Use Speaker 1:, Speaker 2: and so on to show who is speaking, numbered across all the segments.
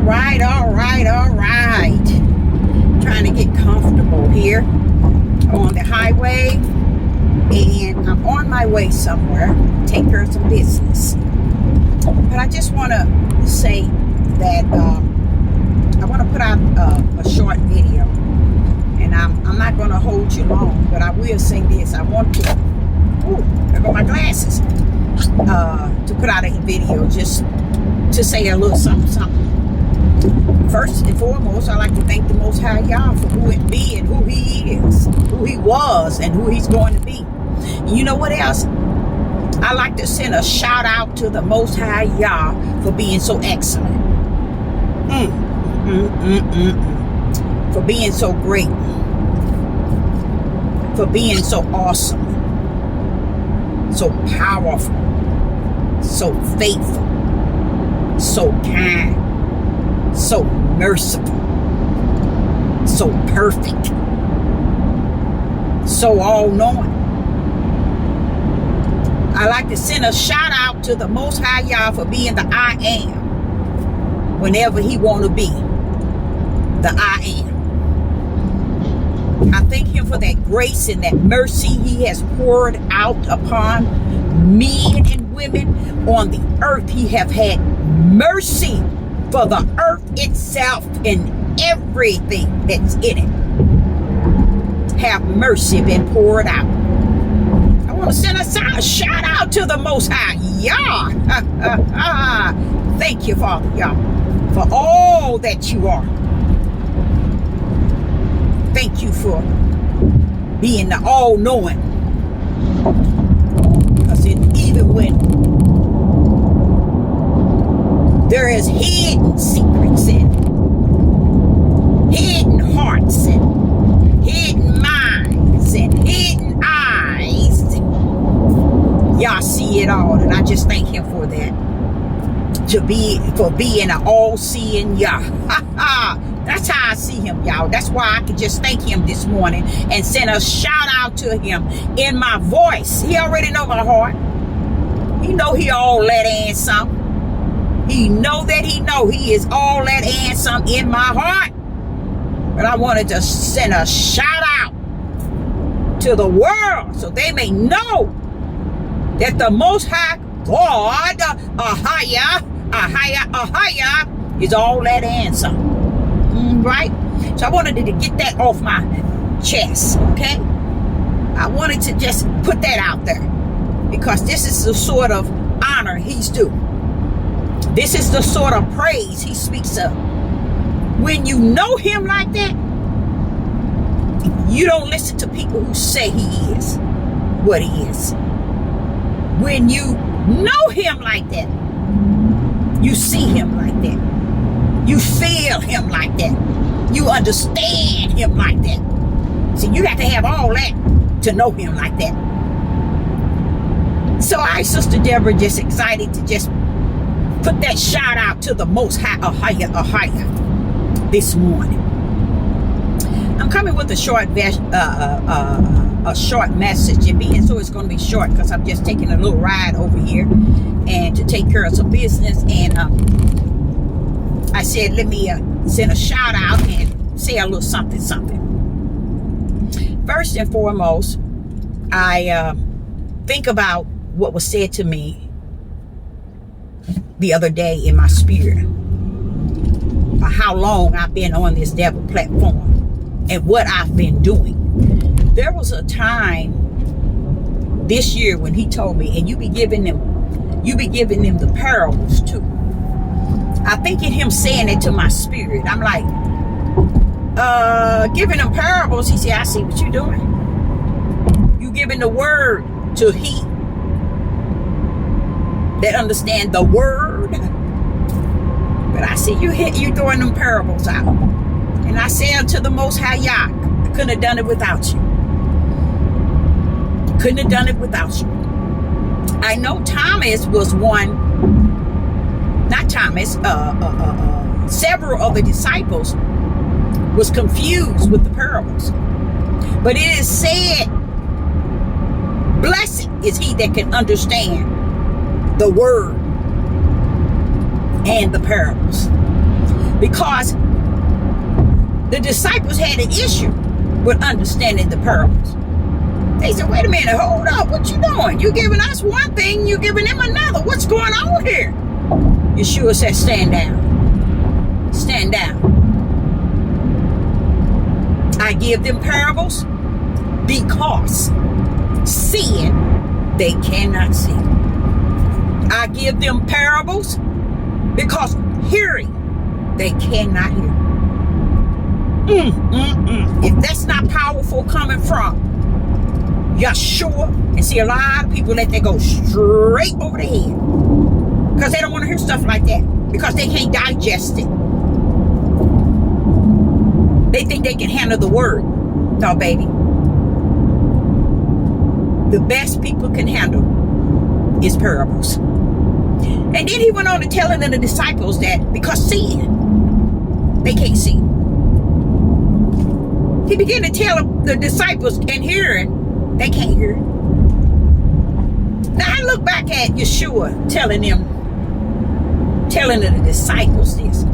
Speaker 1: right, all right, all right. Trying to get comfortable here on the highway, and I'm on my way somewhere, take care of some business. But I just want to say that I want to put out a short video, and I'm not going to hold you long, but I will say this. I want to, there go my glasses, to put out a video just to say a little something. First and foremost, I like to thank the Most High Yah for who it be and who he is, who he was, and who he's going to be. And you know what else? I like to send a shout out to the Most High Yah for being so excellent. For being so great. For being so awesome. So powerful. So faithful. So kind. So merciful. So perfect. So all-knowing. I like to send a shout out to the Most High Yah for being the I am. Whenever he want to be the I am. I thank him for that grace and that mercy he has poured out upon men and women on the earth. He have had mercy for the earth itself and everything that's in it. Have mercy been poured out. I want to send a shout out to the Most High Yah. Thank you, Father Yah, for all that you are. Thank you for being the all-knowing. Because even when there is hidden secrets and hidden hearts and hidden minds and hidden eyes, y'all see it all, and I just thank him for that. For being an all-seeing Yah. That's how I see him, y'all. That's why I could just thank him this morning and send a shout out to him in my voice. He already know my heart. He know he all that and some. He know that he is all that and some in my heart. But I wanted to send a shout out to the world so they may know that the Most High God, Ahaya, is all that and some. Right? So I wanted to get that off my chest, okay? I wanted to just put that out there because this is the sort of honor he's due. This is the sort of praise he speaks of. When you know him like that, you don't listen to people who say he is what he is. When you know him like that, you see him like that. You feel him like that. You understand him like that. See, you got to have all that to know him like that. So Sister Deborah, just excited to just put that shout out to the Most High Ahaya this morning. I'm coming with a short message, and so it's going to be short because I'm just taking a little ride over here and to take care of some business. And I said, let me send a shout out and say a little something. First and foremost, I think about what was said to me the other day in my spirit. How long I've been on this devil platform and what I've been doing. There was a time this year when he told me, and you be giving them the parables too. I think in him saying it to my spirit, I'm like, giving them parables. He said, I see what you're doing. You giving the word to he that understand the word. But I see you throwing them parables out. And I said unto the Most High Yah, I couldn't have done it without you. Couldn't have done it without you. I know Thomas was one. Not Thomas, several of the disciples was confused with the parables. But it is said, blessed is he that can understand the word and the parables. because the disciples had an issue with understanding the parables. They said, wait a minute, hold up, what you doing? You giving us one thing, you giving them another. What's going on here? Yeshua said, stand down. Stand down. I give them parables because seeing they cannot see. I give them parables because hearing they cannot hear. If that's not powerful coming from Yeshua, and see a lot of people let that go straight over the head because they don't want to hear stuff like that because they can't digest it. They think they can handle the word. No, baby. The best people can handle is parables. And then he went on to telling the disciples that because seeing, they can't see. He began to tell the disciples and hearing, they can't hear. Now I look back at Yeshua telling the disciples this.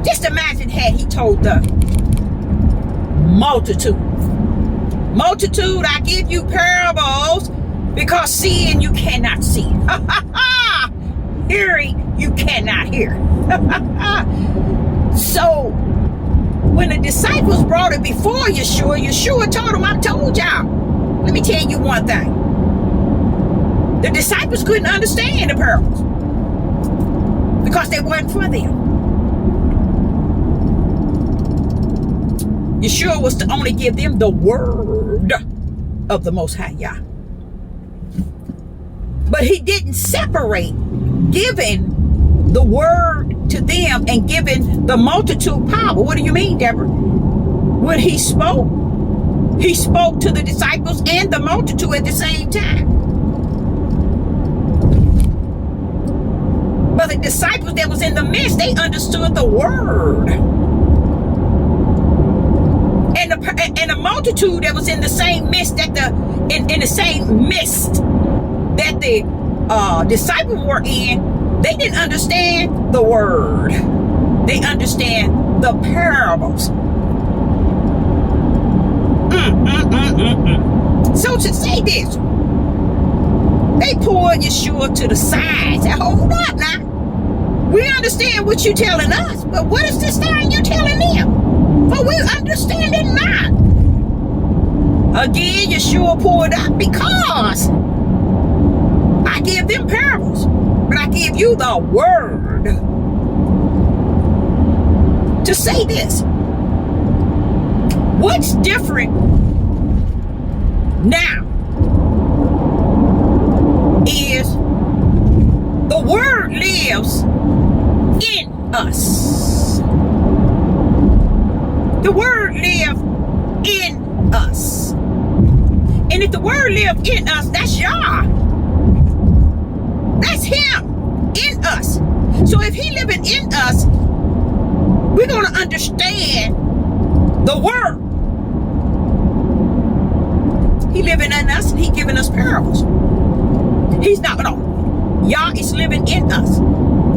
Speaker 1: Just imagine had he told the multitude, I give you parables because seeing you cannot see. Hearing you cannot hear. So when the disciples brought it before Yeshua told them, I told y'all. Let me tell you one thing. The disciples couldn't understand the parables because they weren't for them. Yeshua was to only give them the word of the Most High Yah. But he didn't separate giving the word to them and giving the multitude power. What do you mean, Deborah? When he spoke to the disciples and the multitude at the same time. But the disciples that was in the midst, they understood the word. And the multitude that was in the same mist that in the same mist that the disciples were in, they didn't understand the word. They understand the parables. So to say this, they pulled Yeshua to the side. Said, hold up now. We understand what you're telling us, but what is this thing you're telling them? For we understand it not. Again, Yeshua pulled up because I give them parables, but I give you the word. To say this, what's different now is the word lives in us. The word lives in us. And if the word lives in us, that's Yah. That's him in us. So if he living in us, we're going to understand the word. He living in us and he giving us parables. He's not, no. Yah is living in us.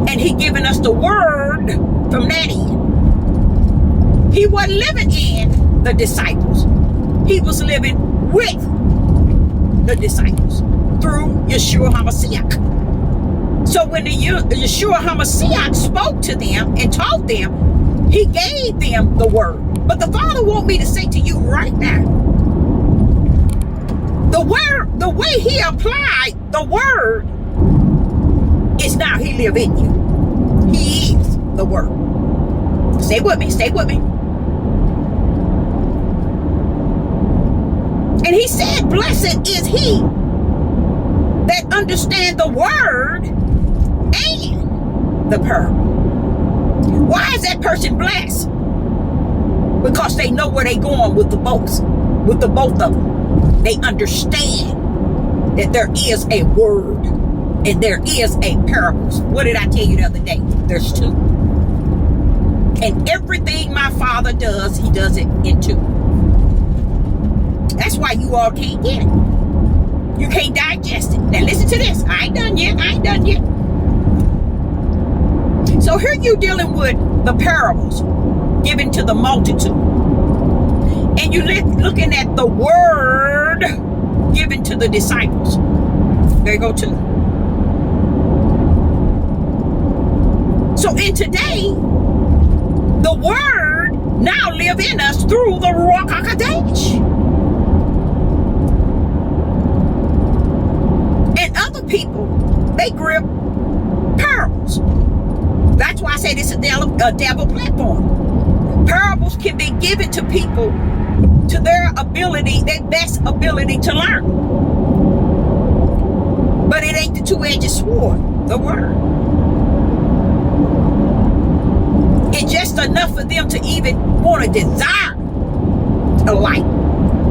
Speaker 1: And he giving us the word from that end. He wasn't living in the disciples. He was living with the disciples through Yeshua HaMashiach. So when the Yeshua HaMashiach spoke to them and taught them, he gave them the word. But the Father wants me to say to you right now, the way he applied the word is now he live in you. He is the word. Stay with me, stay with me. And he said, blessed is he that understand the word and the parable. Why is that person blessed? Because they know where they're going with the both of them. They understand that there is a word and there is a parable. What did I tell you the other day? There's two. And everything my Father does, he does it in two. That's why you all can't get it. You can't digest it. Now listen to this. I ain't done yet. So So here you dealing with the parables given to the multitude. And you looking at the word given to the disciples. There you go too. So in today, the word now live in us through the Ruach HaKodesh. And other people, they grip parables. That's why I say this is a devil platform. Parables can be given to people to their ability, their best ability to learn. But it ain't the two-edged sword, the word. It's just enough for them to even want to desire a light,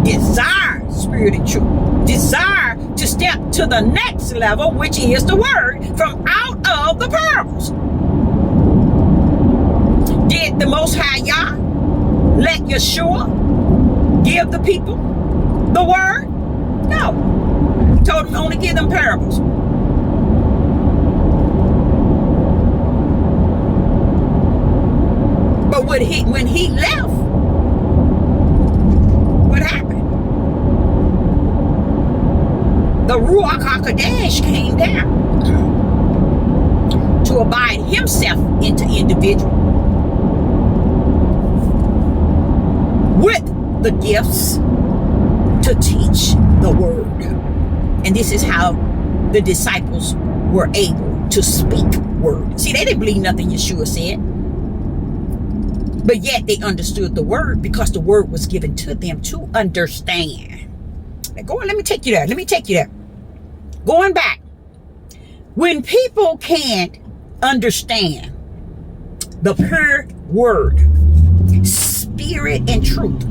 Speaker 1: desire spirit and truth, desire to step to the next level, which is the word from out of the parables. Did the Most High Yah let Yeshua give the people the word? No. He told them only give them parables. But when he left, what happened? The Ruach HaKodesh came down to abide himself into individual with the gifts to teach the word. And this is how the disciples were able to speak word. See, they didn't believe nothing Yeshua said, but yet they understood the word because the word was given to them to understand. Now go on, let me take you there. Going back, when people can't understand the pure word, spirit and truth,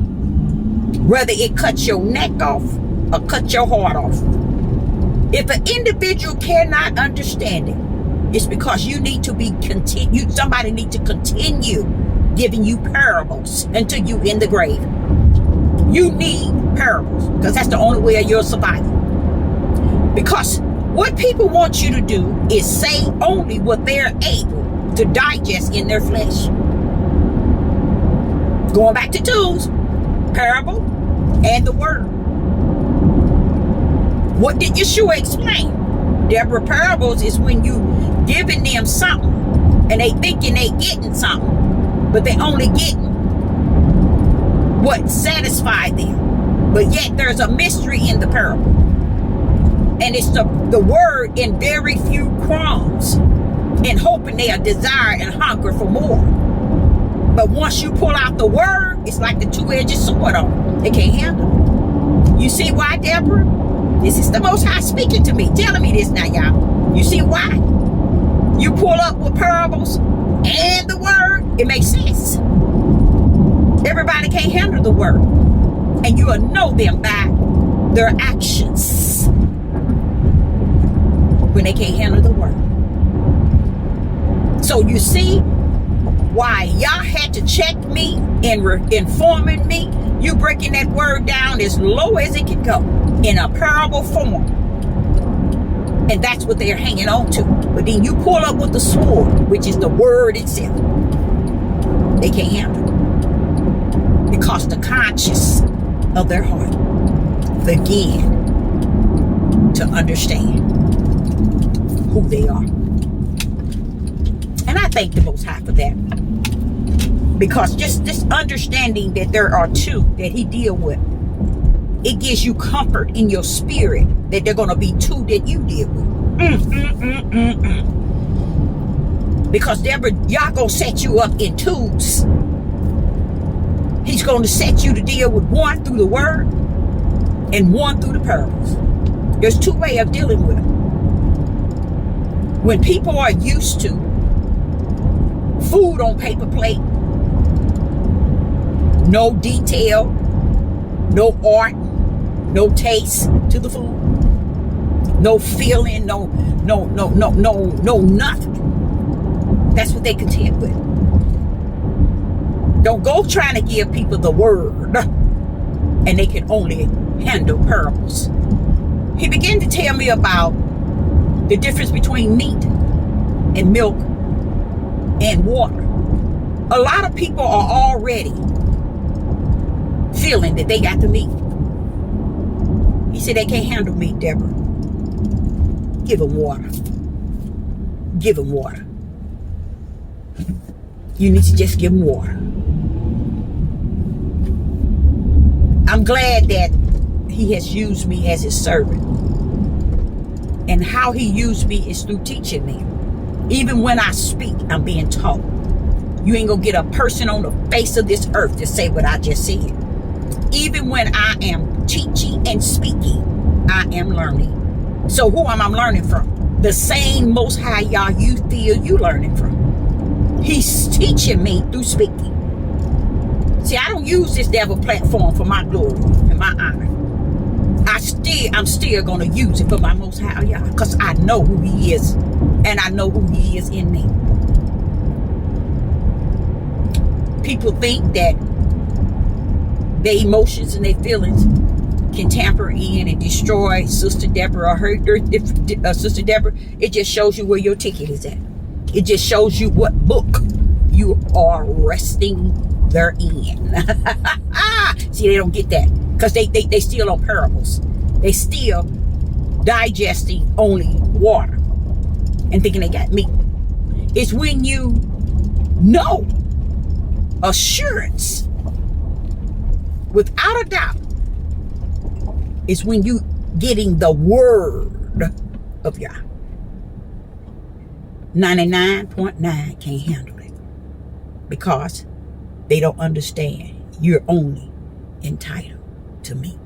Speaker 1: whether it cuts your neck off or cuts your heart off, if an individual cannot understand it, it's because you need to be somebody need to continue giving you parables until you in the grave. You need parables because that's the only way you're surviving. Because what people want you to do is say only what they're able to digest in their flesh. Going back to tools, parable and the word. What did Yeshua explain? Deborah, parables is when you giving them something and they thinking they getting something, but they only getting what satisfied them. But yet there's a mystery in the parable. And it's the word in very few crumbs and hoping they'll desire and hunger for more. But once you pull out the word, it's like the two-edged sword on it. They can't handle it. You see why, Deborah? This is the Most High speaking to me, telling me this now, y'all. You see why? You pull up with parables and the word, it makes sense. Everybody can't handle the word. And you will know them by their actions when they can't handle the word. So you see why y'all had to check me in informing me. You breaking that word down as low as it can go in a parable form. And that's what they're hanging on to. But then you pull up with the sword, which is the word itself. They can't handle it. Because the conscience of their heart begin to understand who they are. And I thank the Most High for that. Because just this understanding that there are two that he deal with, it gives you comfort in your spirit that there are going to be two that you deal with. Because Deborah, y'all going to set you up in twos. He's going to set you to deal with one through the word and one through the parables. There's two ways of dealing with them. When people are used to food on paper plate, no detail, no art, no taste to the food, no feeling, no nothing. That's what they contend with. Don't go trying to give people the word and they can only handle parables. He began to tell me about the difference between meat and milk and water. A lot of people are already feeling that they got the meat. He said they can't handle meat, Deborah. Give them water. Give them water. You need to just give them water. I'm glad that he has used me as his servant. And how he used me is through teaching me. Even when I speak, I'm being taught. You ain't gonna get a person on the face of this earth to say what I just said. Even when I am teaching and speaking, I am learning. So who am I learning from? The same Most High Yah you feel you learning from. He's teaching me through speaking. See, I don't use this devil platform for my glory and my honor. I'm still gonna use it for my Most High Yah, because I know who he is, and I know who he is in me. People think that their emotions and their feelings can tamper in and destroy Sister Deborah or her Sister Deborah. It just shows you where your ticket is at. It just shows you what book you are resting therein. See, they don't get that because they still on parables. They still digesting only water and thinking they got meat. It's when you know assurance without a doubt, it's when you getting the word of Yah. 99.9 can't handle it because they don't understand you're only entitled to me.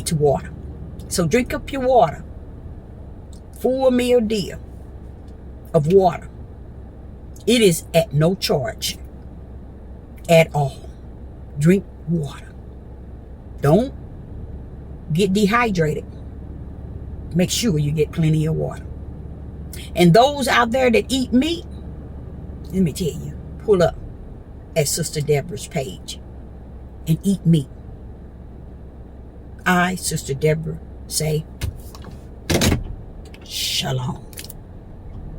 Speaker 1: To water. So drink up your water. Full meal deal of water. It is at no charge at all. Drink water. Don't get dehydrated. Make sure you get plenty of water. And those out there that eat meat, let me tell you, pull up at Sister Deborah's page and eat meat. I, Sister Deborah, say, Shalom.